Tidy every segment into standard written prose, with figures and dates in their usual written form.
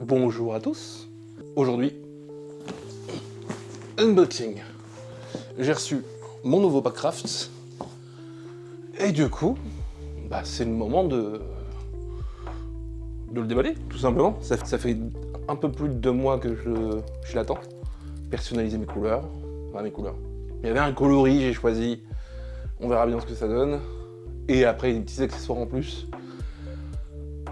Bonjour à tous. Aujourd'hui, unboxing. J'ai reçu mon nouveau pack craft. Et du coup, c'est le moment de le déballer, tout simplement. Ça fait un peu plus de 2 mois que je l'attends. Personnaliser mes couleurs. Enfin, mes couleurs. Il y avait un coloris, j'ai choisi. On verra bien ce que ça donne. Et après, des petits accessoires en plus.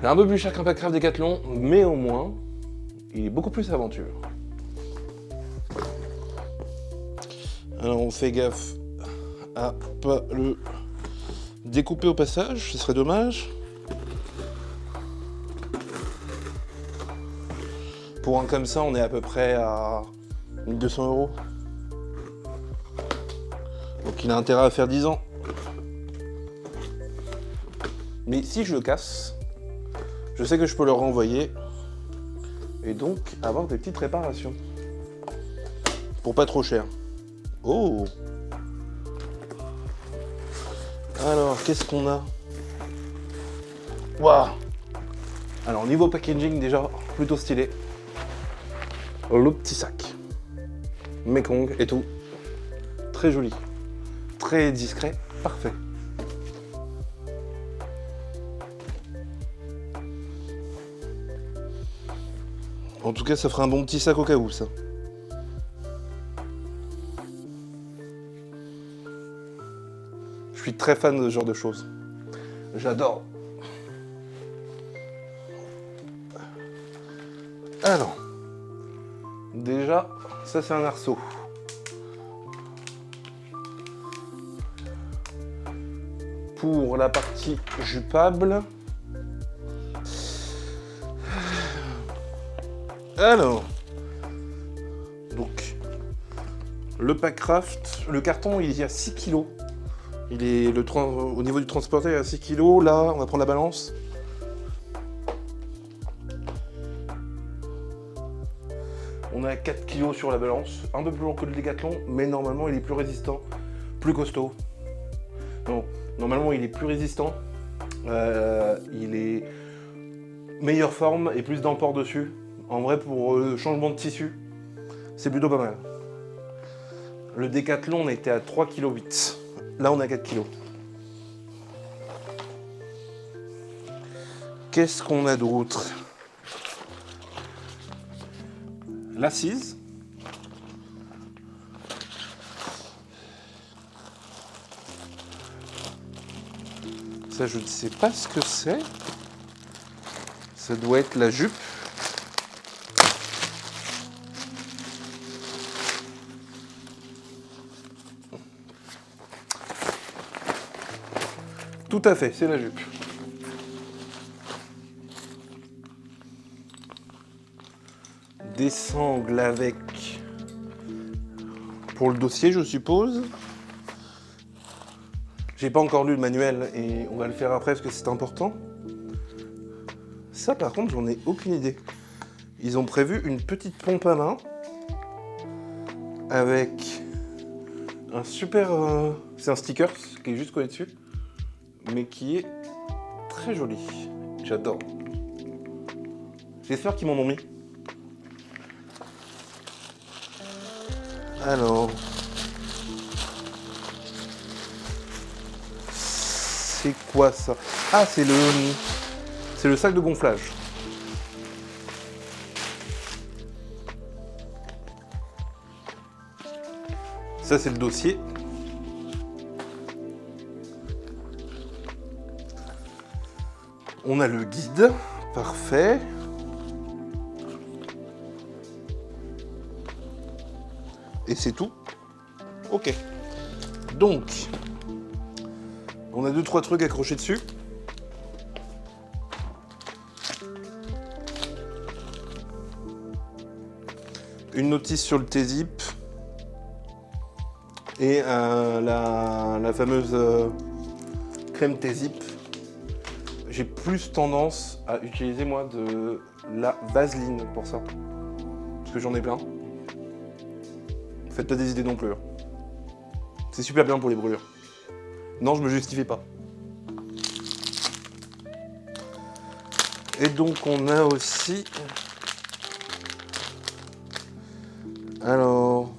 C'est un peu plus cher qu'un pack craft Decathlon, mais au moins, il est beaucoup plus aventure. Alors on fait gaffe à pas le découper au passage, ce serait dommage. Pour un comme ça, on est à peu près à 1200 €. Donc il a intérêt à faire 10 ans. Mais si je le casse, je sais que je peux le renvoyer et donc avoir des petites réparations. Pour pas trop cher. Oh! Alors, qu'est-ce qu'on a? Waouh! Alors, niveau packaging, déjà, plutôt stylé. Le petit sac. Mekong et tout. Très joli. Très discret. Parfait. En tout cas, ça fera un bon petit sac au cas où, ça. Je suis très fan de ce genre de choses. J'adore. Alors, déjà, ça c'est un arceau. Pour la partie jupable. Alors, donc, le pack craft, le carton il y a 6 kg. Il est au niveau du transporteur, il y a 6 kg. Là, on va prendre la balance. On a 4 kg sur la balance, un peu plus lourd que le Decathlon, mais normalement il est plus résistant, plus costaud. Non, normalement il est plus résistant, il est meilleure forme et plus d'emport dessus. En vrai, pour le changement de tissu, c'est plutôt pas mal. Le Decathlon, on était à 3,8 kg. Là, on a 4 kg. Qu'est-ce qu'on a d'autre? L'assise. Ça, je ne sais pas ce que c'est. Ça doit être la jupe. Tout à fait, c'est la jupe. Des sangles avec... pour le dossier, je suppose. J'ai pas encore lu le manuel et on va le faire après parce que c'est important. Ça, par contre, j'en ai aucune idée. Ils ont prévu une petite pompe à main avec un super... c'est un sticker qui est juste collé dessus, mais qui est très joli. J'adore. J'espère qu'ils m'en ont mis. Alors... c'est quoi ça? Ah, c'est le sac de gonflage. Ça, c'est le dossier. On a le guide. Parfait. Et c'est tout. Ok. Donc, on a 2-3 trucs accrochés dessus. Une notice sur le T-zip. Et la fameuse crème T-zip. J'ai plus tendance à utiliser moi de la vaseline pour ça. Parce que j'en ai plein. Faites pas des idées non plus. C'est super bien pour les brûlures. Non, je me justifie pas. Et donc on a aussi Alors,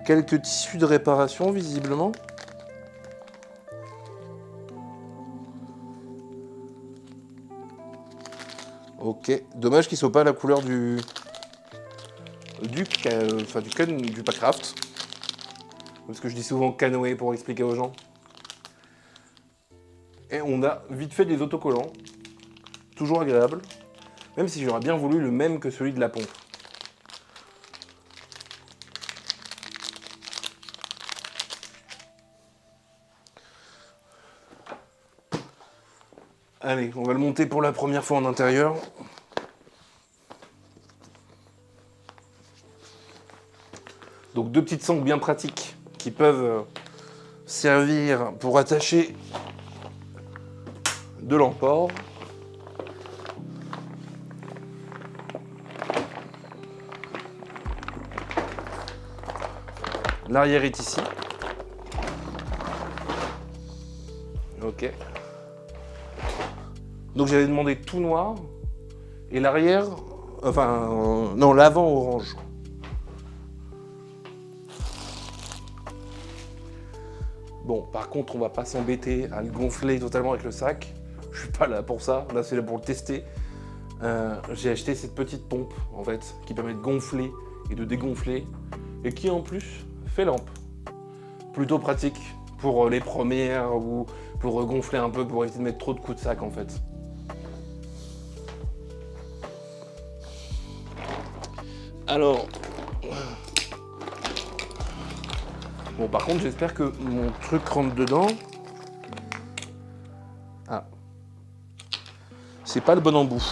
quelques tissus de réparation visiblement. Ok, dommage qu'ils ne soient pas à la couleur du Packraft. Parce que je dis souvent canoë pour expliquer aux gens. Et on a vite fait des autocollants. Toujours agréable. Même si j'aurais bien voulu le même que celui de la pompe. Allez, on va le monter pour la première fois en intérieur. Donc 2 petites sangles bien pratiques qui peuvent servir pour attacher de l'emport. L'arrière est ici. Ok. Donc j'avais demandé tout noir et l'arrière, non, l'avant orange. Bon, par contre, on va pas s'embêter à le gonfler totalement avec le sac. Je suis pas là pour ça. Là, c'est là pour le tester. J'ai acheté cette petite pompe, en fait, qui permet de gonfler et de dégonfler, et qui en plus fait lampe. Plutôt pratique pour les premières ou pour gonfler un peu pour éviter de mettre trop de coups de sac, en fait. Alors, bon, par contre, j'espère que mon truc rentre dedans. Ah, c'est pas le bon embout.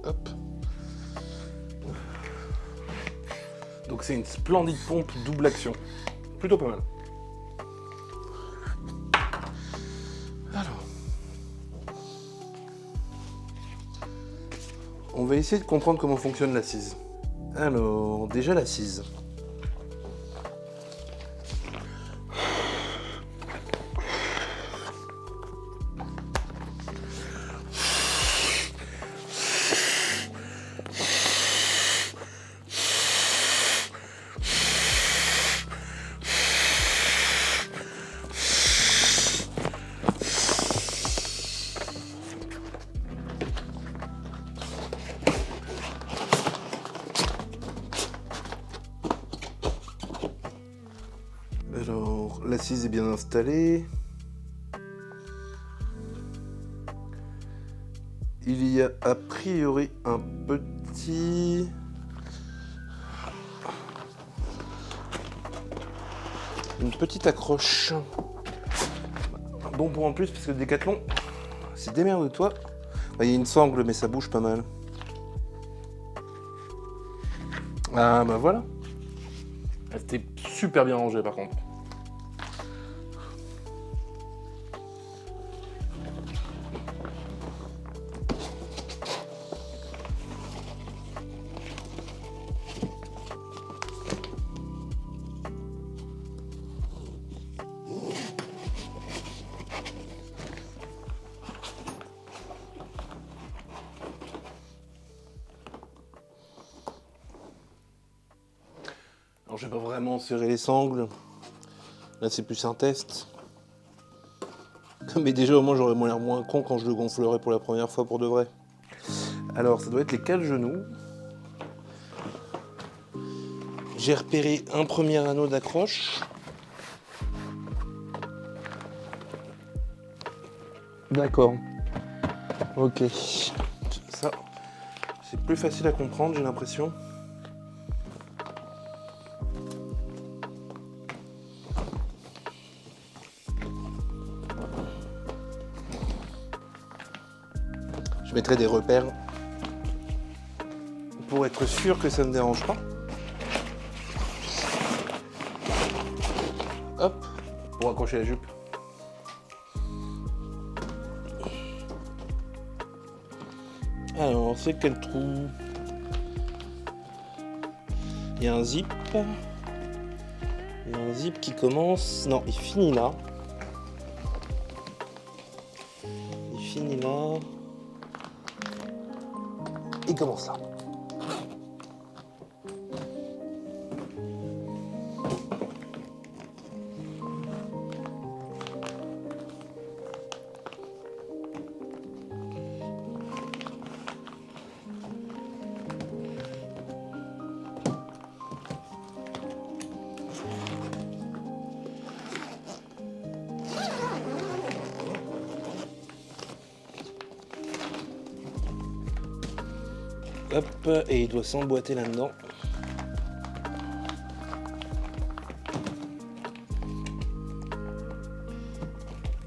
Hop. Donc c'est une splendide pompe double action. Plutôt pas mal. Alors. On va essayer de comprendre comment fonctionne l'assise. Alors, déjà l'assise. Alors, l'assise est bien installée. Il y a a priori un petit... Une petite accroche. Bon pour en plus, parce que Decathlon, c'est démerde-toi. Il y a une sangle, mais ça bouge pas mal. Ah bah voilà. Elle était super bien rangée par contre. Alors je vais pas vraiment serrer les sangles. Là c'est plus un test. Mais déjà au moins j'aurais l'air moins con quand je le gonflerai pour la première fois pour de vrai. Alors ça doit être les cales genoux. J'ai repéré un premier anneau d'accroche. D'accord. Ok. Ça, c'est plus facile à comprendre, j'ai l'impression. Je mettrai des repères pour être sûr que ça ne dérange pas. Hop, pour accrocher la jupe. Alors, c'est quel trou? Il y a un zip. Il y a un zip qui commence... Non, il finit là. Il finit là. Il commence là. Hop, et il doit s'emboîter là-dedans.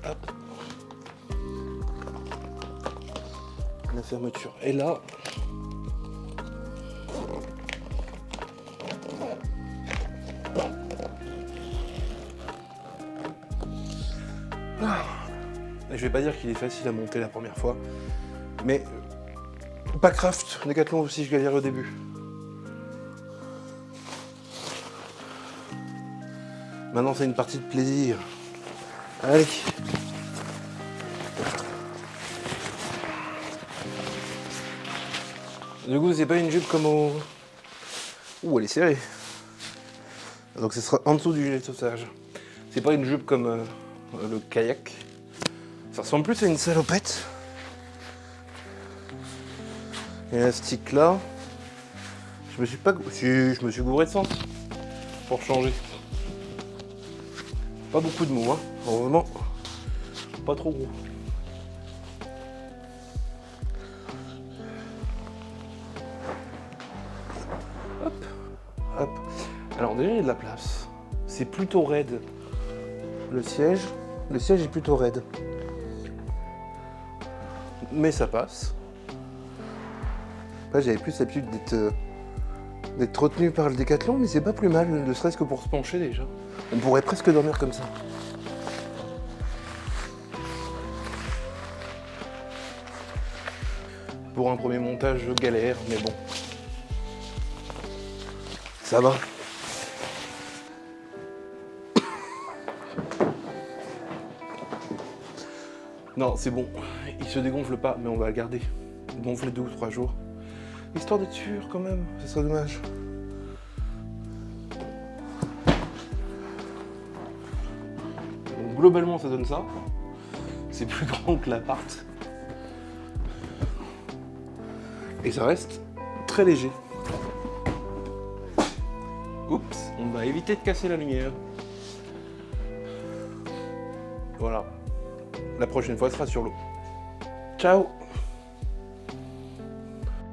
Hop. La fermeture est là. Je vais pas dire qu'il est facile à monter la première fois, mais Packraft, Decathlon aussi, je galère au début. Maintenant, c'est une partie de plaisir. Allez. Du coup, c'est pas une jupe comme au... Ouh, elle est serrée. Donc, ce sera en dessous du gilet de sauvetage. C'est pas une jupe comme le kayak. Ça ressemble plus à une salopette. Élastique là. Je me suis pas... Si, je me suis gouré de sens. Pour changer. Pas beaucoup de mots, hein. Heureusement. Pas trop gros. Hop. Hop. Alors déjà, il y a de la place. C'est plutôt raide. Le siège est plutôt raide. Mais ça passe. Là, j'avais plus l'habitude d'être retenu par le Décathlon, mais c'est pas plus mal, ne serait-ce que pour se pencher déjà. On pourrait presque dormir comme ça. Pour un premier montage, je galère, mais bon. Ça va. Non, c'est bon. Il se dégonfle pas, mais on va le garder. Gonfler 2 ou 3 jours. Histoire d'être sûr quand même, ce serait dommage. Donc, globalement, ça donne ça. C'est plus grand que l'appart. Et ça reste très léger. Oups, on va éviter de casser la lumière. Voilà. La prochaine fois, ce sera sur l'eau. Ciao!